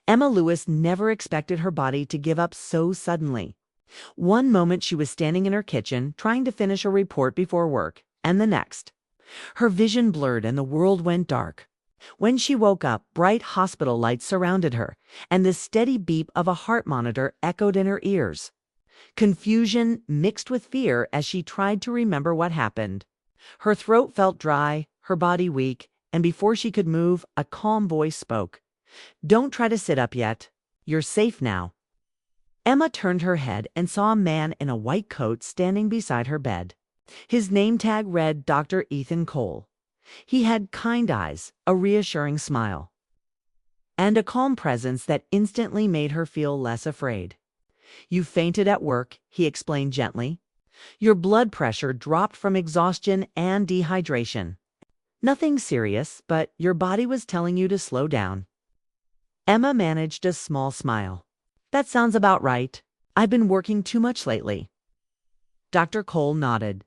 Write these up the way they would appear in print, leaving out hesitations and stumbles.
Emma Lewis never expected her body to give up so suddenly. One moment she was standing in her kitchen trying to finish a report before work, and the next, her vision blurred and the world went dark. When she woke up, bright hospital lights surrounded her, and the steady beep of a heart monitor echoed in her ears. Confusion mixed with fear as she tried to remember what happened. Her throat felt dry, her body weak, and before she could move, a calm voice spoke. "Don't try to sit up yet. You're safe now." Emma turned her head and saw a man in a white coat standing beside her bed. His name tag read Dr. Ethan Cole. He had kind eyes, a reassuring smile, and a calm presence that instantly made her feel less afraid. "You fainted at work," he explained gently. "Your blood pressure dropped from exhaustion and dehydration. Nothing serious, but your body was telling you to slow down." Emma managed a small smile. "That sounds about right. I've been working too much lately." Dr. Cole nodded.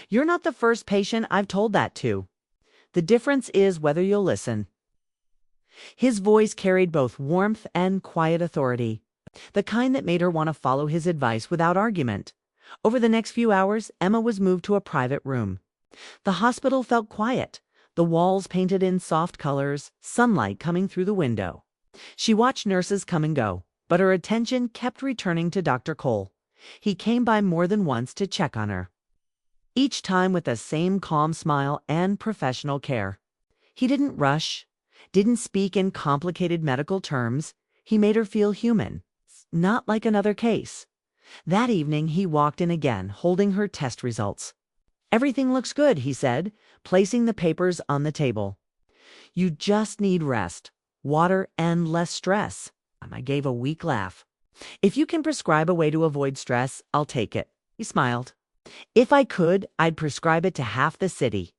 "You're not the first patient I've told that to. The difference is whether you'll listen." His voice carried both warmth and quiet authority, the kind that made her want to follow his advice without argument. Over the next few hours, Emma was moved to a private room. The hospital felt quiet, the walls painted in soft colors, sunlight coming through the window. She watched nurses come and go, but her attention kept returning to Dr. Cole. He came by more than once to check on her, each time with the same calm smile and professional care. He didn't rush, didn't speak in complicated medical terms. He made her feel human, not like another case. That evening he walked in again, holding her test results. "Everything looks good," he said, placing the papers on the table. "You just need rest, water, and less stress." I gave a weak laugh. "If you can prescribe a way to avoid stress, I'll take it." He smiled. "If I could, I'd prescribe it to half the city."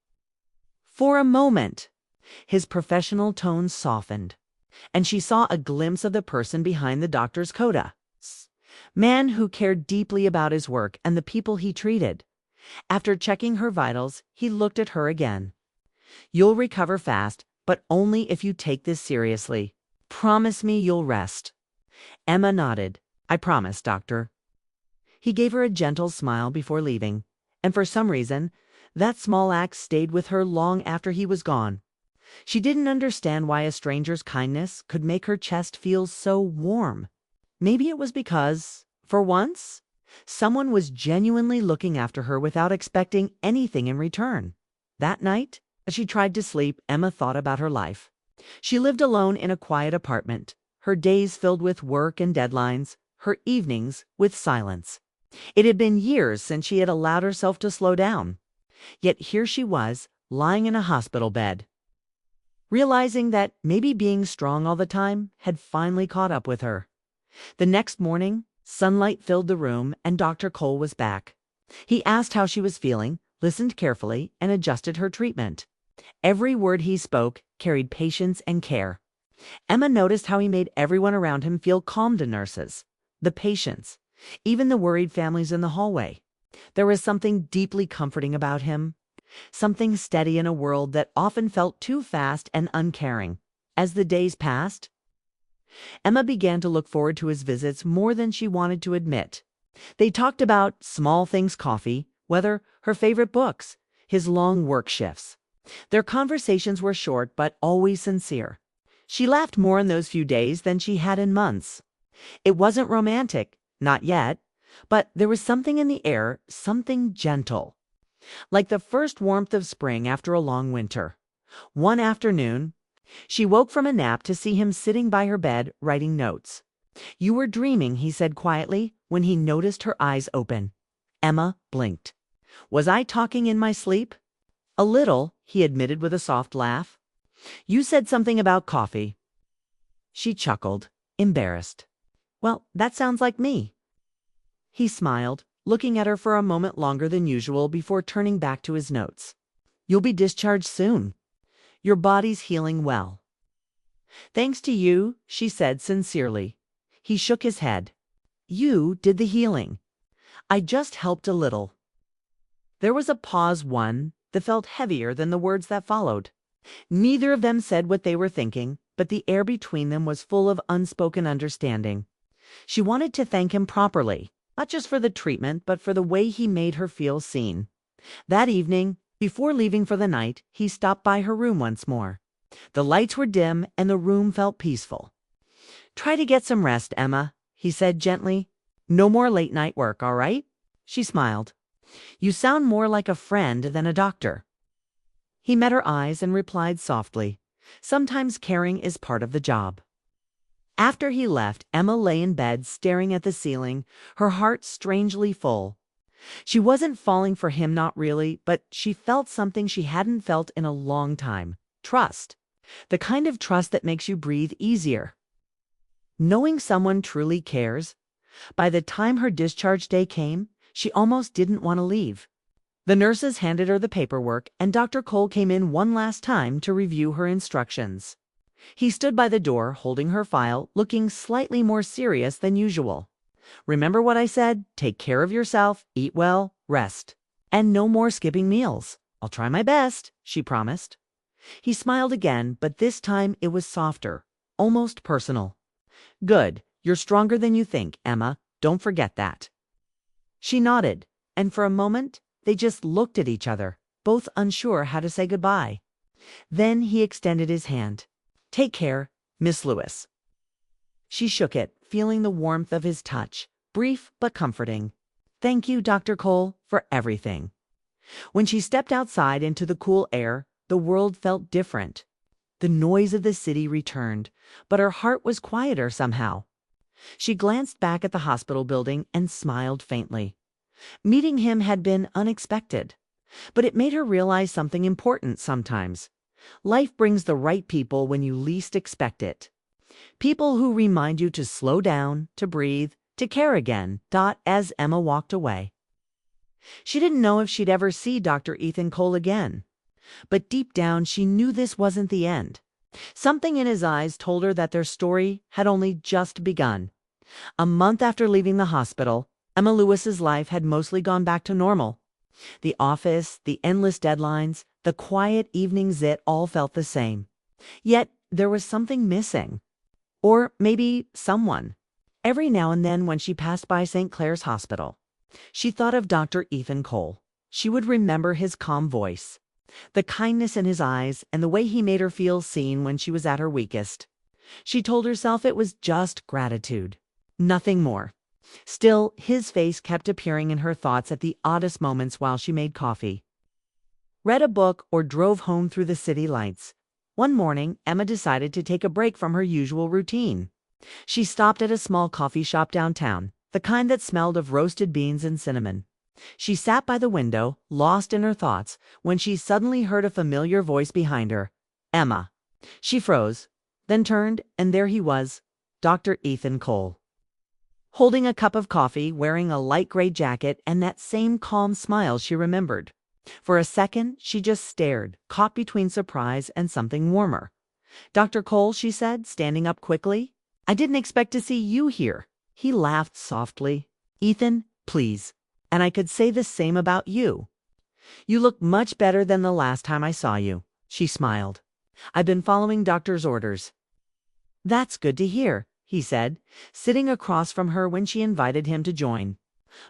For a moment, his professional tone softened, and she saw a glimpse of the person behind the doctor's coda. Man who cared deeply about his work and the people he treated. After checking her vitals, he looked at her again. "You'll recover fast, but only if you take this seriously. Promise me you'll rest." Emma nodded. "I promise, doctor." He gave her a gentle smile before leaving, and for some reason, that small act stayed with her long after he was gone. She didn't understand why a stranger's kindness could make her chest feel so warm. Maybe it was because, for once, someone was genuinely looking after her without expecting anything in return. That night, as she tried to sleep, Emma thought about her life. She lived alone in a quiet apartment, her days filled with work and deadlines, her evenings with silence. It had been years since she had allowed herself to slow down. Yet here she was, lying in a hospital bed, realizing that maybe being strong all the time had finally caught up with her. The next morning, sunlight filled the room and Dr. Cole was back. He asked how she was feeling, listened carefully, and adjusted her treatment. Every word he spoke carried patience and care. Emma noticed how he made everyone around him feel calm: the nurses, the patients, even the worried families in the hallway. There was something deeply comforting about him, something steady in a world that often felt too fast and uncaring. As the days passed, Emma began to look forward to his visits more than she wanted to admit. They talked about small things: coffee, weather, her favorite books, his long work shifts. Their conversations were short but always sincere. She laughed more in those few days than she had in months. It wasn't romantic, not yet, but there was something in the air, something gentle, like the first warmth of spring after a long winter. One afternoon, she woke from a nap to see him sitting by her bed, writing notes. "You were dreaming," he said quietly, when he noticed her eyes open. Emma blinked. "Was I talking in my sleep?" "A little," he admitted with a soft laugh. "You said something about coffee." She chuckled, embarrassed. "Well, that sounds like me." He smiled, looking at her for a moment longer than usual before turning back to his notes. "You'll be discharged soon. Your body's healing well." "Thanks to you," she said sincerely. He shook his head. "You did the healing. I just helped a little." There was a pause, one that felt heavier than the words that followed. Neither of them said what they were thinking, but the air between them was full of unspoken understanding. She wanted to thank him properly, not just for the treatment, but for the way he made her feel seen. That evening, before leaving for the night, he stopped by her room once more. The lights were dim and the room felt peaceful. "Try to get some rest, Emma," he said gently. "No more late-night work, all right?" She smiled. "You sound more like a friend than a doctor." He met her eyes and replied softly, "Sometimes caring is part of the job." After he left, Emma lay in bed staring at the ceiling, her heart strangely full. She wasn't falling for him, not really, but she felt something she hadn't felt in a long time. Trust. The kind of trust that makes you breathe easier. Knowing someone truly cares. By the time her discharge day came, she almost didn't want to leave. The nurses handed her the paperwork, and Dr. Cole came in one last time to review her instructions. He stood by the door, holding her file, looking slightly more serious than usual. "Remember what I said? Take care of yourself, eat well, rest. And no more skipping meals." "I'll try my best," she promised. He smiled again, but this time it was softer, almost personal. "Good. You're stronger than you think, Emma. Don't forget that." She nodded, and for a moment, they just looked at each other, both unsure how to say goodbye. Then he extended his hand. "Take care, Miss Lewis." She shook it, feeling the warmth of his touch, brief but comforting. "Thank you, Dr. Cole, for everything." When she stepped outside into the cool air, the world felt different. The noise of the city returned, but her heart was quieter somehow. She glanced back at the hospital building and smiled faintly. Meeting him had been unexpected, but it made her realize something important sometimes. Life brings the right people when you least expect it. People who remind you to slow down, to breathe, to care again. As Emma walked away. She didn't know if she'd ever see Dr. Ethan Cole again. But deep down, she knew this wasn't the end. Something in his eyes told her that their story had only just begun. A month after leaving the hospital, Emma Lewis's life had mostly gone back to normal. The office, the endless deadlines, the quiet evenings, it all felt the same. Yet there was something missing. Or maybe someone. Every now and then when she passed by St. Clair's Hospital, she thought of Dr. Ethan Cole. She would remember his calm voice, the kindness in his eyes, and the way he made her feel seen when she was at her weakest. She told herself it was just gratitude, nothing more. Still, his face kept appearing in her thoughts at the oddest moments while she made coffee, read a book, or drove home through the city lights. One morning, Emma decided to take a break from her usual routine. She stopped at a small coffee shop downtown, the kind that smelled of roasted beans and cinnamon. She sat by the window, lost in her thoughts, when she suddenly heard a familiar voice behind her. "Emma." She froze, then turned, and there he was, Dr. Ethan Cole. Holding a cup of coffee, wearing a light gray jacket, and that same calm smile she remembered. For a second, she just stared, caught between surprise and something warmer. "Dr. Cole," she said, standing up quickly. "I didn't expect to see you here." He laughed softly. "Ethan, please. And I could say the same about you. You look much better than the last time I saw you." She smiled. "I've been following doctor's orders." "That's good to hear," he said, sitting across from her when she invited him to join.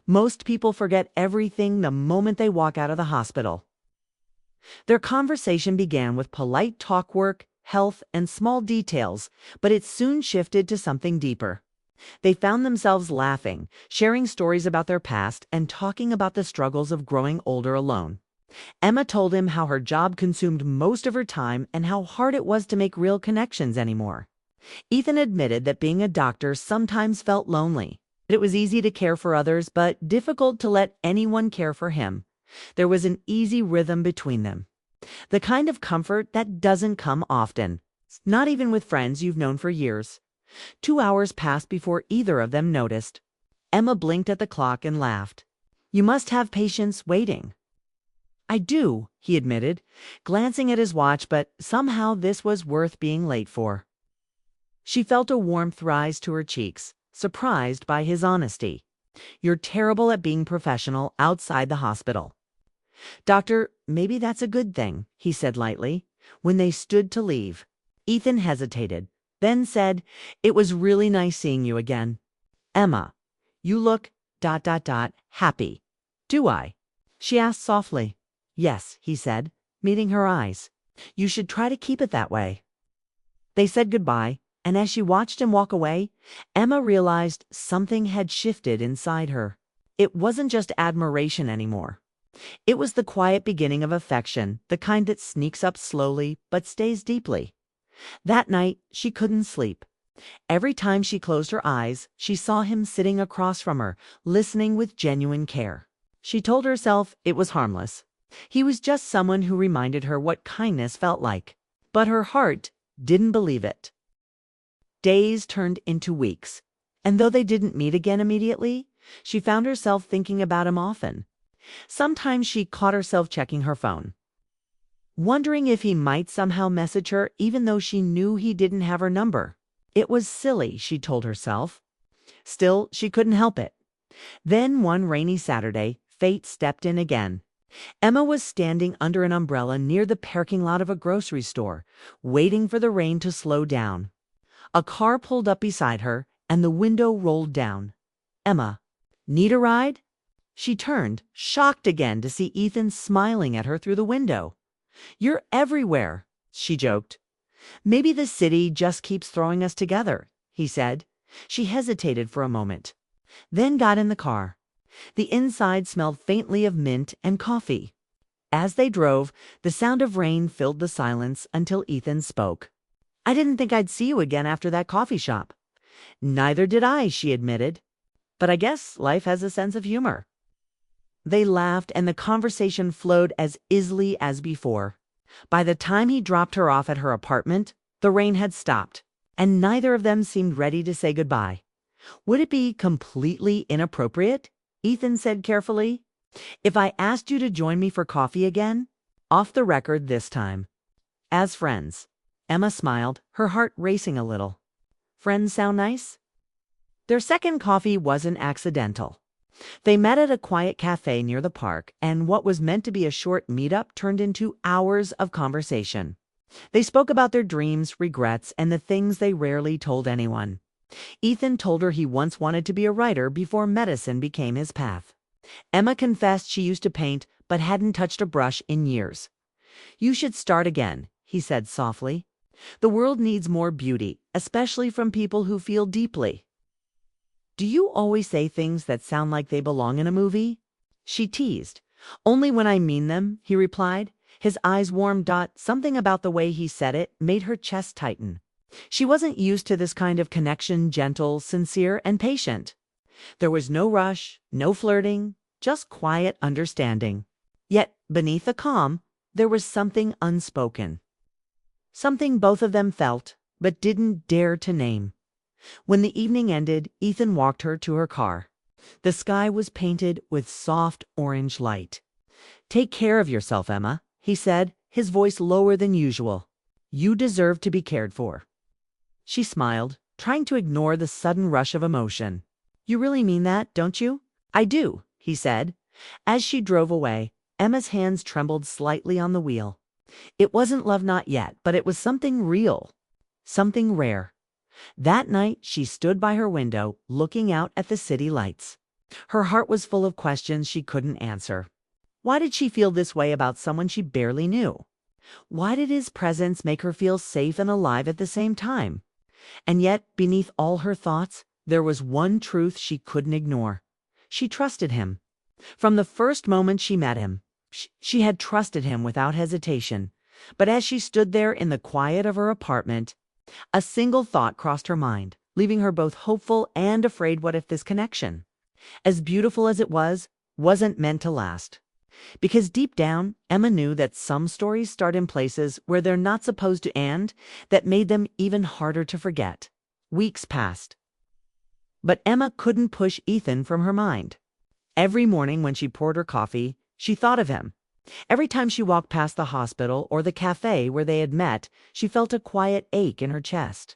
Most people forget everything the moment they walk out of the hospital. Their conversation began with polite talk, work, health, and small details, but it soon shifted to something deeper. They found themselves laughing, sharing stories about their past, and talking about the struggles of growing older alone. Emma told him how her job consumed most of her time and how hard it was to make real connections anymore. Ethan admitted that being a doctor sometimes felt lonely. It was easy to care for others, but difficult to let anyone care for him. There was an easy rhythm between them. The kind of comfort that doesn't come often, not even with friends you've known for years. 2 hours passed before either of them noticed. Emma blinked at the clock and laughed. "You must have patience waiting." "I do," he admitted, glancing at his watch, but somehow this was worth being late for. She felt a warmth rise to her cheeks, surprised by his honesty. "You're terrible at being professional outside the hospital." "Doctor, maybe that's a good thing," he said lightly, when they stood to leave. Ethan hesitated, then said, "It was really nice seeing you again. Emma, you look happy." "Do I?" she asked softly. "Yes," he said, meeting her eyes. "You should try to keep it that way." They said goodbye, and as she watched him walk away, Emma realized something had shifted inside her. It wasn't just admiration anymore. It was the quiet beginning of affection, the kind that sneaks up slowly but stays deeply. That night, she couldn't sleep. Every time she closed her eyes, she saw him sitting across from her, listening with genuine care. She told herself it was harmless. He was just someone who reminded her what kindness felt like. But her heart didn't believe it. Days turned into weeks, and though they didn't meet again immediately, she found herself thinking about him often. Sometimes she caught herself checking her phone, wondering if he might somehow message her even though she knew he didn't have her number. It was silly, she told herself. Still, she couldn't help it. Then one rainy Saturday, fate stepped in again. Emma was standing under an umbrella near the parking lot of a grocery store, waiting for the rain to slow down. A car pulled up beside her, and the window rolled down. "Emma, need a ride?" She turned, shocked again to see Ethan smiling at her through the window. "You're everywhere," she joked. "Maybe the city just keeps throwing us together," he said. She hesitated for a moment, then got in the car. The inside smelled faintly of mint and coffee. As they drove, the sound of rain filled the silence until Ethan spoke. "I didn't think I'd see you again after that coffee shop." "Neither did I," she admitted. "But I guess life has a sense of humor." They laughed, and the conversation flowed as easily as before. By the time he dropped her off at her apartment, the rain had stopped, and neither of them seemed ready to say goodbye. "Would it be completely inappropriate," Ethan said carefully, "if I asked you to join me for coffee again? Off the record this time. As friends." Emma smiled, her heart racing a little. Friends sound nice? Their second coffee wasn't accidental. They met at a quiet cafe near the park, and what was meant to be a short meetup turned into hours of conversation. They spoke about their dreams, regrets, and the things they rarely told anyone. Ethan told her he once wanted to be a writer before medicine became his path. Emma confessed she used to paint but hadn't touched a brush in years. "You should start again," he said softly. "The world needs more beauty, especially from people who feel deeply." "Do you always say things that sound like they belong in a movie?" she teased. "Only when I mean them," he replied. His eyes warmed. Something about the way he said it made her chest tighten. She wasn't used to this kind of connection, gentle, sincere, and patient. There was no rush, no flirting, just quiet understanding. Yet, beneath the calm, there was something unspoken. Something both of them felt, but didn't dare to name. When the evening ended, Ethan walked her to her car. The sky was painted with soft orange light. "Take care of yourself, Emma," he said, his voice lower than usual. "You deserve to be cared for." She smiled, trying to ignore the sudden rush of emotion. "You really mean that, don't you?" "I do," he said. As she drove away, Emma's hands trembled slightly on the wheel. It wasn't love, not yet, but it was something real, something rare. That night, she stood by her window, looking out at the city lights. Her heart was full of questions she couldn't answer. Why did she feel this way about someone she barely knew? Why did his presence make her feel safe and alive at the same time? And yet, beneath all her thoughts, there was one truth she couldn't ignore. She trusted him. From the first moment she met him, she had trusted him without hesitation. But as she stood there in the quiet of her apartment, a single thought crossed her mind, leaving her both hopeful and afraid. What if this connection, as beautiful as it was, wasn't meant to last? Because deep down, Emma knew that some stories start in places where they're not supposed to end, that made them even harder to forget. Weeks passed. But Emma couldn't push Ethan from her mind. Every morning when she poured her coffee, she thought of him. Every time she walked past the hospital or the cafe where they had met, she felt a quiet ache in her chest.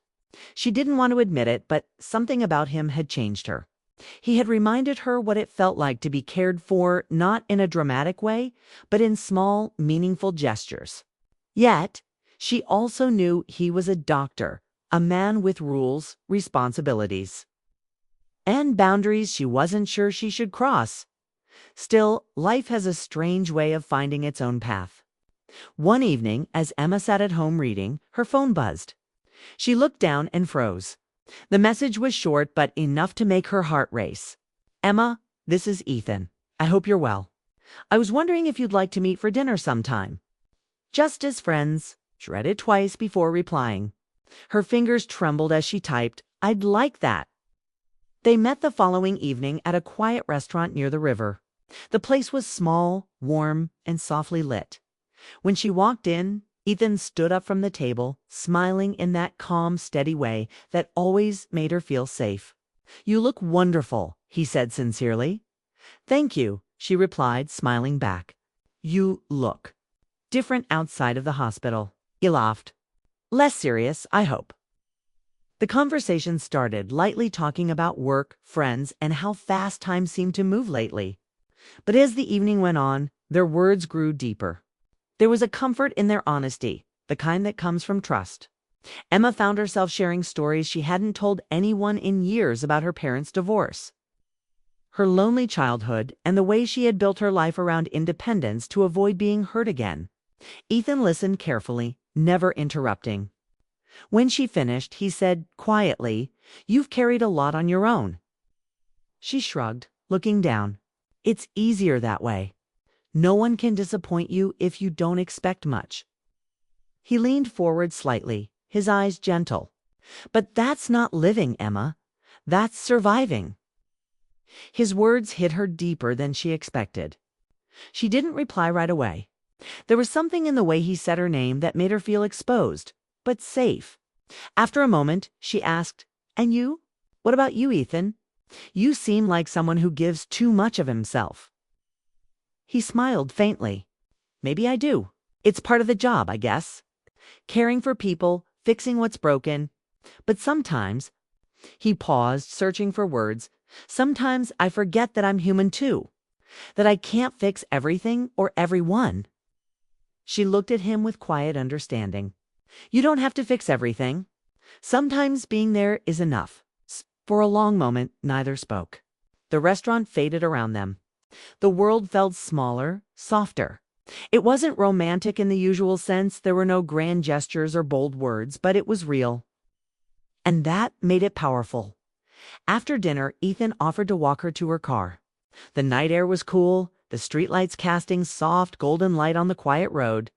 She didn't want to admit it, but something about him had changed her. He had reminded her what it felt like to be cared for, not in a dramatic way, but in small, meaningful gestures. Yet, She also knew he was a doctor, a man with rules, responsibilities, and boundaries she wasn't sure she should cross. Still, life has a strange way of finding its own path. One evening, as Emma sat at home reading, her phone buzzed. She looked down and froze. The message was short but enough to make her heart race. "Emma, this is Ethan. I hope you're well. I was wondering if you'd like to meet for dinner sometime." "Just as friends," she read it twice before replying. Her fingers trembled as she typed, "I'd like that." They met the following evening at a quiet restaurant near the river. The place was small, warm, and softly lit. When she walked in, Ethan stood up from the table, smiling in that calm, steady way that always made her feel safe. "You look wonderful," he said sincerely. "Thank you," she replied, smiling back. "You look different outside of the hospital." He laughed. "Less serious, I hope." The conversation started, lightly talking about work, friends, and how fast time seemed to move lately. But as the evening went on, their words grew deeper. There was a comfort in their honesty, the kind that comes from trust. Emma found herself sharing stories she hadn't told anyone in years about her parents' divorce, her lonely childhood, and the way she had built her life around independence to avoid being hurt again. Ethan listened carefully, never interrupting. When she finished, he said quietly, "You've carried a lot on your own." She shrugged, looking down. "It's easier that way. No one can disappoint you if you don't expect much." He leaned forward slightly, his eyes gentle. "But that's not living, Emma. That's surviving." His words hit her deeper than she expected. She didn't reply right away. There was something in the way he said her name that made her feel exposed, but safe. After a moment, she asked, "And you? What about you, Ethan? You seem like someone who gives too much of himself." He smiled faintly. "Maybe I do. It's part of the job, I guess. Caring for people, fixing what's broken. But sometimes," he paused, searching for words, "sometimes I forget that I'm human too. That I can't fix everything or everyone." She looked at him with quiet understanding. "You don't have to fix everything. Sometimes being there is enough." For a long moment, neither spoke. The restaurant faded around them. The world felt smaller, softer. It wasn't romantic in the usual sense. There were no grand gestures or bold words, but it was real. And that made it powerful. After dinner, Ethan offered to walk her to her car. The night air was cool, the streetlights casting soft golden light on the quiet road.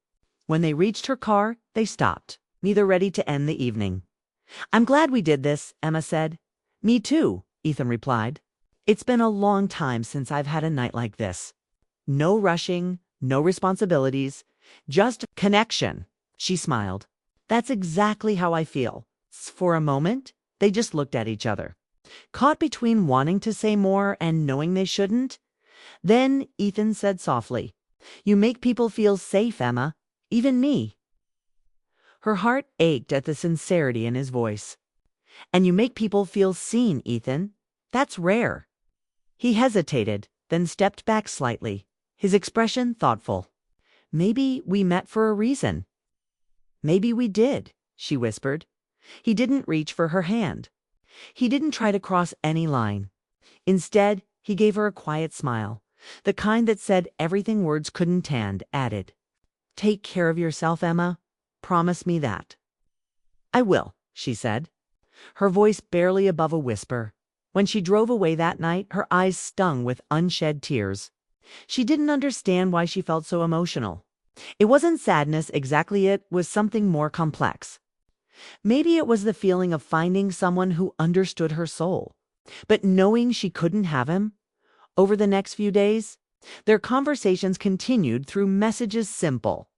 When they reached her car, they stopped, neither ready to end the evening. "I'm glad we did this," Emma said. "Me too," Ethan replied. "It's been a long time since I've had a night like this. No rushing, no responsibilities, just connection." She smiled. "That's exactly how I feel." For a moment, they just looked at each other, caught between wanting to say more and knowing they shouldn't. Then Ethan said softly, "You make people feel safe, Emma. Even me." Her heart ached at the sincerity in his voice. "And you make people feel seen, Ethan. That's rare." He hesitated, then stepped back slightly, his expression thoughtful. "Maybe we met for a reason." "Maybe we did," she whispered. He didn't reach for her hand. He didn't try to cross any line. Instead, he gave her a quiet smile, the kind that said everything words couldn't and added, "Take care of yourself, Emma. Promise me that." "I will," she said, her voice barely above a whisper. When she drove away that night, her eyes stung with unshed tears. She didn't understand why she felt so emotional. It wasn't sadness exactly, it was something more complex. Maybe it was the feeling of finding someone who understood her soul, but knowing she couldn't have him. Over the next few days, their conversations continued through messages, simple,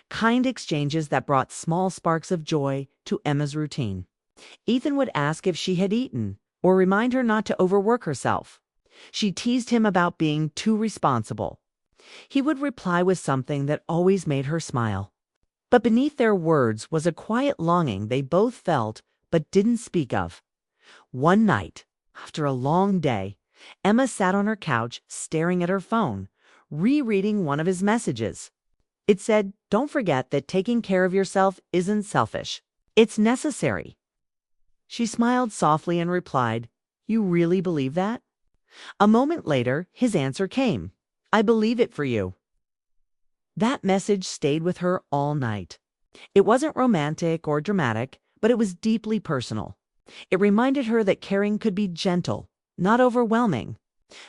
kind exchanges that brought small sparks of joy to Emma's routine. Ethan would ask if she had eaten, or remind her not to overwork herself. She teased him about being too responsible. He would reply with something that always made her smile. But beneath their words was a quiet longing they both felt but didn't speak of. One night, after a long day, Emma sat on her couch staring at her phone, rereading one of his messages. It said, "Don't forget that taking care of yourself isn't selfish. It's necessary." She smiled softly and replied, "You really believe that?" A moment later, his answer came, "I believe it for you." That message stayed with her all night. It wasn't romantic or dramatic, but it was deeply personal. It reminded her that caring could be gentle, not overwhelming.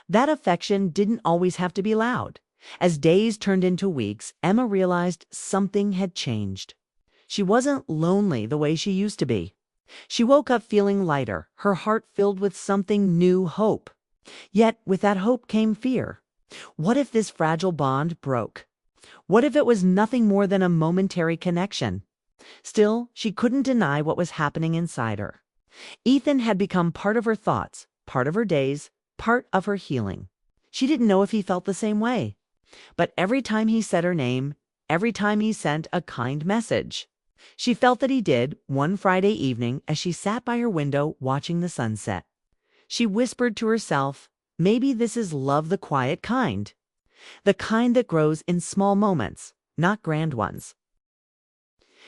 That affection didn't always have to be loud. As days turned into weeks, Emma realized something had changed. She wasn't lonely the way she used to be. She woke up feeling lighter, her heart filled with something new, hope. Yet with that hope came fear. What if this fragile bond broke? What if it was nothing more than a momentary connection? Still, she couldn't deny what was happening inside her. Ethan had become part of her thoughts, part of her days, part of her healing. She didn't know if he felt the same way. But every time he said her name, every time he sent a kind message, she felt that he did one Friday evening as she sat by her window watching the sunset. She whispered to herself, "Maybe this is love the quiet kind. The kind that grows in small moments, not grand ones."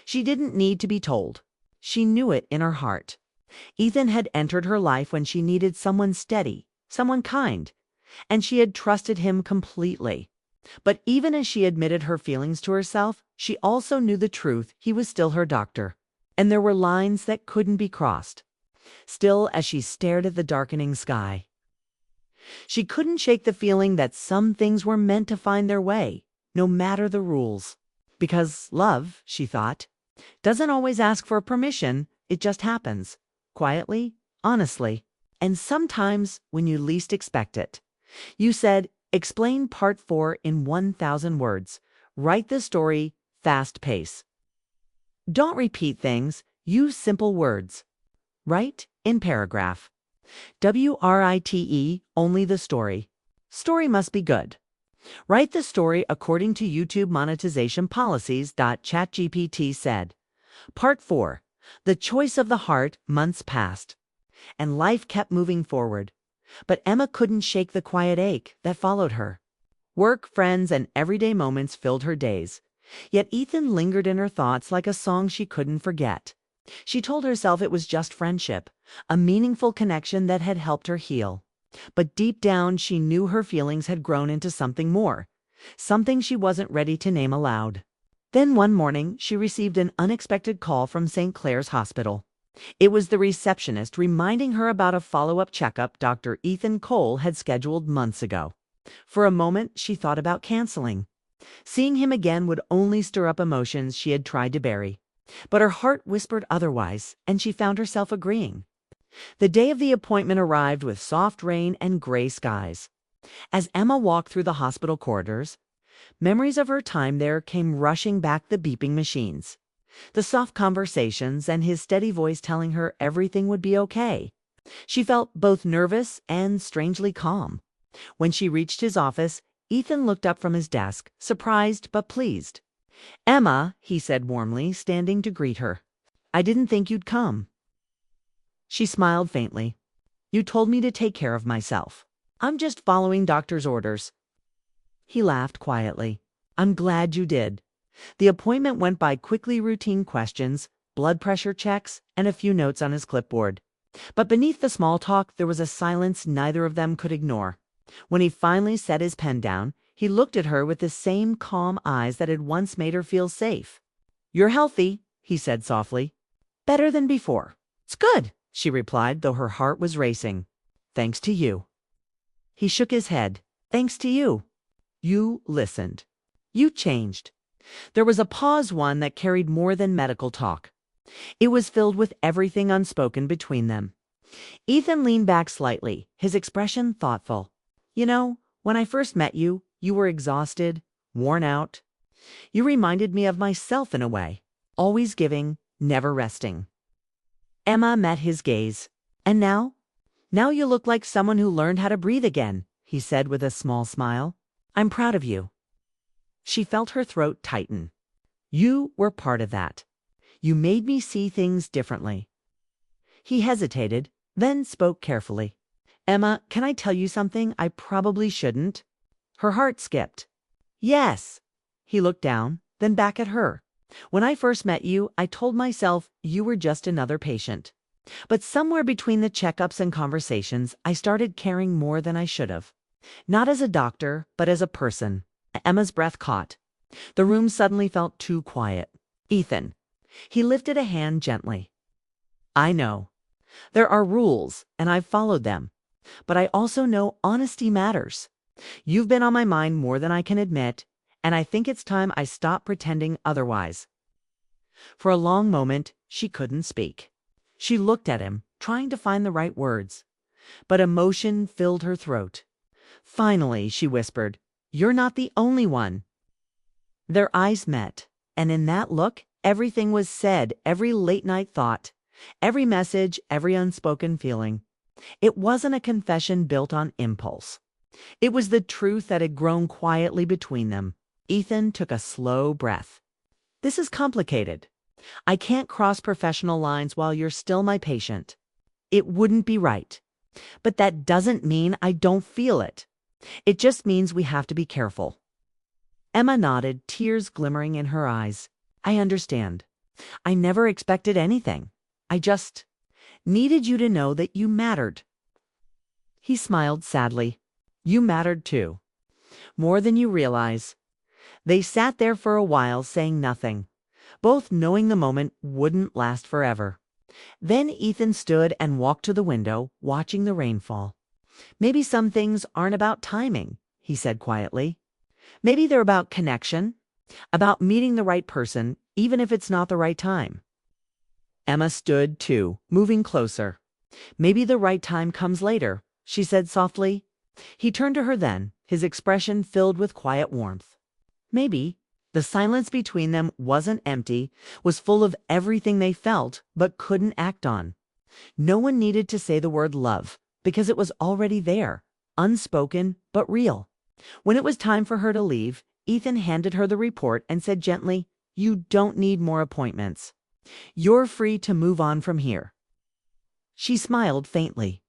She didn't need to be told. She knew it in her heart. Ethan had entered her life when she needed someone steady, someone kind, and she had trusted him completely. But even as she admitted her feelings to herself, she also knew the truth: he was still her doctor, and there were lines that couldn't be crossed. Still, as she stared at the darkening sky, she couldn't shake the feeling that some things were meant to find their way, no matter the rules. Because love, she thought, doesn't always ask for permission, it just happens, quietly, honestly, and sometimes when you least expect it. You said, "Explain part 4 in 1,000 words. Write the story, fast pace. Don't repeat things, use simple words. Write in paragraph. WRITE, only the story. Story must be good. Write the story according to YouTube monetization policies. ChatGPT said. Part 4. The choice of the heart. Months passed, and life kept moving forward. But Emma couldn't shake the quiet ache that followed her. Work, friends, and everyday moments filled her days. Yet Ethan lingered in her thoughts like a song she couldn't forget. She told herself it was just friendship, a meaningful connection that had helped her heal. But deep down, she knew her feelings had grown into something more, something she wasn't ready to name aloud. Then one morning, she received an unexpected call from St. Clair's Hospital. It was the receptionist reminding her about a follow-up checkup Dr. Ethan Cole had scheduled months ago. For a moment, she thought about canceling. Seeing him again would only stir up emotions she had tried to bury. But her heart whispered otherwise, and she found herself agreeing. The day of the appointment arrived with soft rain and gray skies. As Emma walked through the hospital corridors, memories of her time there came rushing back: the beeping machines, the soft conversations, and his steady voice telling her everything would be okay. She felt both nervous and strangely calm. When she reached his office, Ethan looked up from his desk, surprised but pleased. "Emma," he said warmly, standing to greet her. "I didn't think you'd come." She smiled faintly. "You told me to take care of myself. I'm just following doctor's orders." He laughed quietly. "I'm glad you did." The appointment went by quickly: routine questions, blood pressure checks, and a few notes on his clipboard. But beneath the small talk, there was a silence neither of them could ignore. When he finally set his pen down, he looked at her with the same calm eyes that had once made her feel safe. "You're healthy," he said softly. "Better than before." "It's good," she replied, though her heart was racing. "Thanks to you." He shook his head. "Thanks to you. You listened. You changed." There was a pause, one that carried more than medical talk. It was filled with everything unspoken between them. Ethan leaned back slightly, his expression thoughtful. "You know, when I first met you, you were exhausted, worn out. You reminded me of myself in a way, always giving, never resting." Emma met his gaze. "And now? Now you look like someone who learned how to breathe again," he said with a small smile. "I'm proud of you." She felt her throat tighten. "You were part of that. You made me see things differently." He hesitated, then spoke carefully. "Emma, can I tell you something I probably shouldn't?" Her heart skipped. "Yes." He looked down, then back at her. When I first met you, I told myself you were just another patient. But somewhere between the checkups and conversations, I started caring more than I should have. Not as a doctor, but as a person. Emma's breath caught. The room suddenly felt too quiet. Ethan. He lifted a hand gently. I know. There are rules, and I've followed them. But I also know honesty matters. You've been on my mind more than I can admit, and I think it's time I stop pretending otherwise. For a long moment, she couldn't speak. She looked at him, trying to find the right words. But emotion filled her throat. Finally, she whispered, "You're not the only one." Their eyes met, and in that look, everything was said, every late-night thought, every message, every unspoken feeling. It wasn't a confession built on impulse. It was the truth that had grown quietly between them. Ethan took a slow breath. This is complicated. I can't cross professional lines while you're still my patient. It wouldn't be right. But that doesn't mean I don't feel it. It just means we have to be careful. Emma nodded, tears glimmering in her eyes. I understand. I never expected anything. I just needed you to know that you mattered. He smiled sadly. You mattered too. More than you realize. They sat there for a while saying nothing, both knowing the moment wouldn't last forever. Then Ethan stood and walked to the window, watching the rainfall. Maybe some things aren't about timing, he said quietly. Maybe they're about connection, about meeting the right person, even if it's not the right time. Emma stood, too, moving closer. Maybe the right time comes later, she said softly. He turned to her then, his expression filled with quiet warmth. Maybe. The silence between them wasn't empty, was full of everything they felt but couldn't act on. No one needed to say the word love, because it was already there, unspoken but real. When it was time for her to leave, Ethan handed her the report and said gently, "You don't need more appointments. You're free to move on from here." She smiled faintly.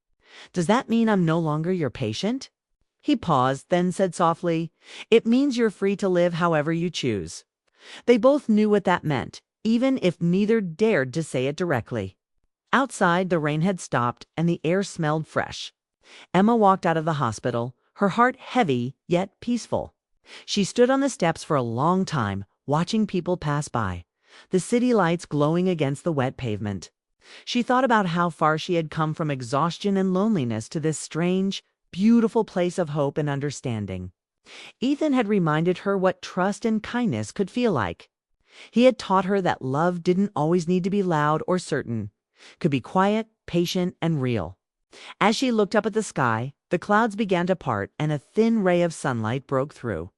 "Does that mean I'm no longer your patient?" He paused, then said softly, "It means you're free to live however you choose." They both knew what that meant, even if neither dared to say it directly. Outside, the rain had stopped and the air smelled fresh. Emma walked out of the hospital, her heart heavy yet peaceful. She stood on the steps for a long time, watching people pass by, the city lights glowing against the wet pavement. She thought about how far she had come from exhaustion and loneliness to this strange, beautiful place of hope and understanding. Ethan had reminded her what trust and kindness could feel like. He had taught her that love didn't always need to be loud or certain, could be quiet, patient, and real. As she looked up at the sky, the clouds began to part and a thin ray of sunlight broke through.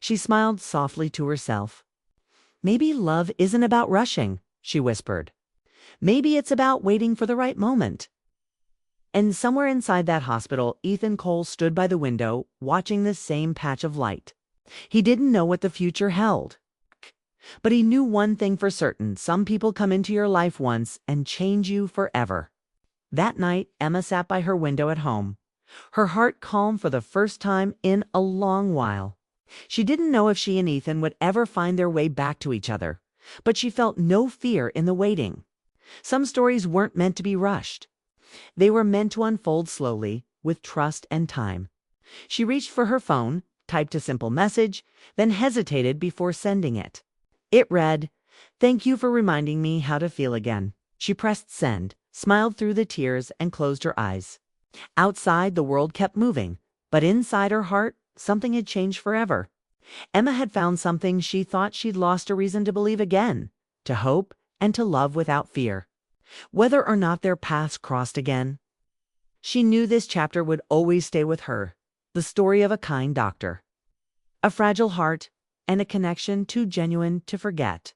She smiled softly to herself. Maybe love isn't about rushing, she whispered. Maybe it's about waiting for the right moment. And somewhere inside that hospital, Ethan Cole stood by the window, watching the same patch of light. He didn't know what the future held. But he knew one thing for certain: some people come into your life once and change you forever. That night, Emma sat by her window at home, her heart calm for the first time in a long while. She didn't know if she and Ethan would ever find their way back to each other, but she felt no fear in the waiting. Some stories weren't meant to be rushed. They were meant to unfold slowly, with trust and time. She reached for her phone, typed a simple message, then hesitated before sending it. It read, "Thank you for reminding me how to feel again." She pressed send, smiled through the tears, and closed her eyes. Outside, the world kept moving, but inside her heart, something had changed forever. Emma had found something she thought she'd lost a reason to believe again, to hope and to love without fear. Whether or not their paths crossed again, she knew this chapter would always stay with her, the story of a kind doctor, a fragile heart, and a connection too genuine to forget.